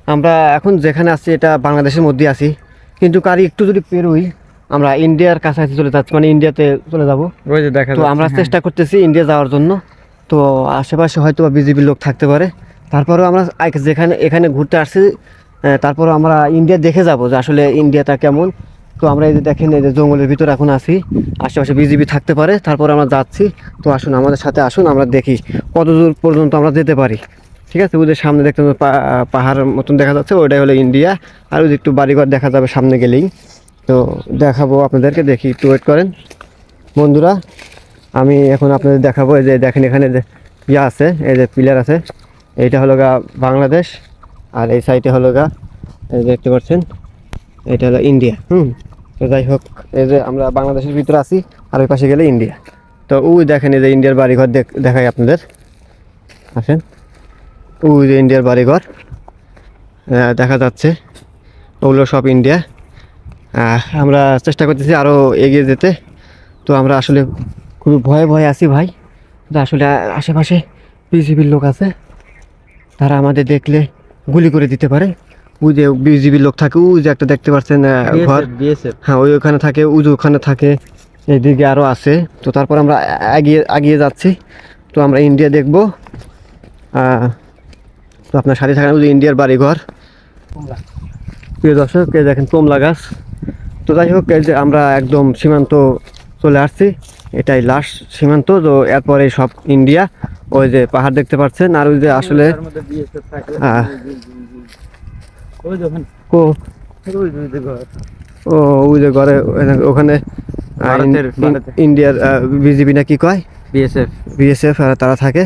আমরা এখন যেখানে আছি এটা বাংলাদেশের মধ্যে আছি, কিন্তু কারি একটু যদি পেরোই আমরা ইন্ডিয়ার কাছাকাছি চলে যাচ্ছি, মানে ইন্ডিয়াতে চলে যাব। ওই যে দেখা তো যাচ্ছে, আমরা হ্যাঁ। চেষ্টা করতেছি ইন্ডিয়া যাওয়ার জন্য। তো আশেপাশে হয়তো বা বিজিবির লোক থাকতে পারে, তারপরেও আমরা যেখানে এখানে ঘুরতে আসছি, তারপরেও আমরা ইন্ডিয়া দেখে যাব যে আসলে ইন্ডিয়াটা কেমন। তো আমরা এই যে দেখেন, এই যে জঙ্গলের ভিতরে এখন আছি, আশেপাশে বিজিবি থাকতে পারে, তারপরে আমরা যাচ্ছি। তো আসুন আমাদের সাথে আসুন, আমরা দেখি কত দূর পর্যন্ত আমরা যেতে পারি। ঠিক আছে, ওদের সামনে দেখতে পাহাড় মতন দেখা যাচ্ছে, ওইটাই হলো ইন্ডিয়া। আর ওই যে একটু বাড়িঘর দেখা যাবে সামনে গেলেই। তো দেখাবো আপনাদেরকে, দেখি একটু ওয়েট করেন বন্ধুরা। আমি এখন আপনাদের দেখাবো, এই যে দেখেন এখানে যে ইয়ে আছে, এই যে পিলার আছে, এইটা হলো গা বাংলাদেশ, আর এই সাইডে হলো গা এই যে দেখতে পাচ্ছেন এটা হলো ইন্ডিয়া। তো যাই হোক, এই যে আমরা বাংলাদেশের ভিতরে আছি, আর ওই পাশে গেলে ইন্ডিয়া। তো ওই দেখেন এই যে ইন্ডিয়ার বাড়িঘর দেখাই আপনাদের, আসেন। ওই যে ইন্ডিয়ার বাড়িঘর দেখা যাচ্ছে, ওগুলো সব ইন্ডিয়া। আমরা চেষ্টা করতেছি আরও এগিয়ে যেতে। তো আমরা আসলে খুবই ভয়ে ভয়ে আছি ভাই, তো আসলে আশেপাশে বিজিবির লোক আছে, তারা আমাদের দেখলে গুলি করে দিতে পারে। ওই যে বিজিবির লোক থাকে, ওই যে একটা দেখতে পাচ্ছেন ঘর, হ্যাঁ ওই ওখানে থাকে, ওই যে ওখানে থাকে, এইদিকে আরও আছে। তো তারপর আমরা এগিয়ে যাচ্ছি। তো আমরা ইন্ডিয়া দেখবো। তো আপনার সাথে থাকেন, ওই যে ইন্ডিয়ার বাড়িঘর। প্রিয় দর্শক, এই দেখেন কমলা গাছ। তো যাই হোক, এই যে আমরা একদম সীমান্ত চলে আসছি, এটাই লাস্ট সীমান্ত। তো এরপরে সব ইন্ডিয়া। ওই যে পাহাড় দেখতে পাচ্ছেন, আর ওই যে আসলে ও ওই যে ঘরে ওখানে ইন্ডিয়ার বিজিবি না কি কয়, বিএসএফ তারা থাকে।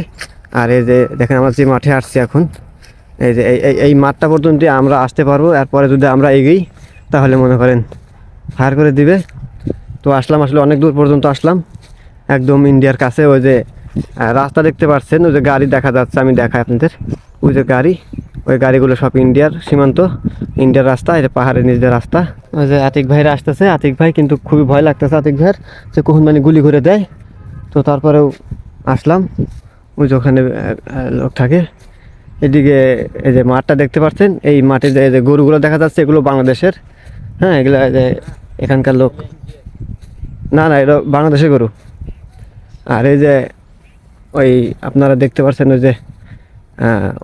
আর এই যে দেখেন আমরা যে মাঠে আসছি এখন, এই যে এই মাঠটা পর্যন্ত আমরা আসতে পারবো। এরপরে যদি আমরা এগিয়ে তাহলে মনে করেন ফায়ার করে দিবে। তো আসলাম, আসলে অনেক দূর পর্যন্ত আসলাম, একদম ইন্ডিয়ার কাছে। ওই যে রাস্তা দেখতে পাচ্ছেন, ওই যে গাড়ি দেখা যাচ্ছে, আমি দেখাই আপনাদের। ওই যে গাড়ি, ওই গাড়িগুলো সব ইন্ডিয়ার সীমান্ত, ইন্ডিয়ার রাস্তা, এটা পাহাড়ের নিচের রাস্তা। ওই যে আতিক ভাইরা আসতেছে, আতিক ভাই কিন্তু খুবই ভয় লাগতেছে আতিক ভাইয়ের, যে কখন মানে গুলি করে দেয়। তো তারপরেও আসলাম, ওই যে ওখানে লোক থাকে। এদিকে এই যে মাঠটা দেখতে পাচ্ছেন, এই মাঠে যে গরুগুলো দেখা যাচ্ছে, এগুলো বাংলাদেশের। হ্যাঁ, এগুলো যে এখানকার লোক না, এটা বাংলাদেশের গরু। আর এই যে ওই আপনারা দেখতে পাচ্ছেন, ওই যে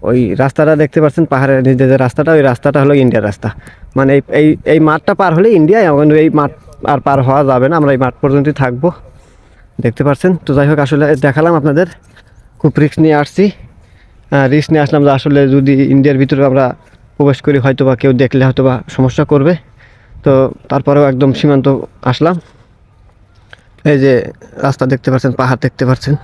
ওই রাস্তাটা দেখতে পাচ্ছেন, পাহাড়ের নিচে যে রাস্তাটা, ওই রাস্তাটা হলো ইন্ডিয়ার রাস্তা। মানে এই মাঠটা পার হলে ইন্ডিয়া, এখন এই মাঠ আর পার হওয়া যাবে না, আমরা এই মাঠ পর্যন্তই থাকবো, দেখতে পাচ্ছেন। তো যাই হোক, আসলে দেখালাম আপনাদের, খুব রিস্ক নিয়ে আসছি। রিস্ক নিয়ে আসলাম যে আসলে যদি ইন্ডিয়ার ভিতরে আমরা প্রবেশ করি, হয়তো বা কেউ দেখলে হয়তো বা সমস্যা করবে। তো তারপরেও একদম সীমান্ত আসলাম। এই যে রাস্তা দেখতে পাচ্ছেন, পাহাড় দেখতে পাচ্ছেন।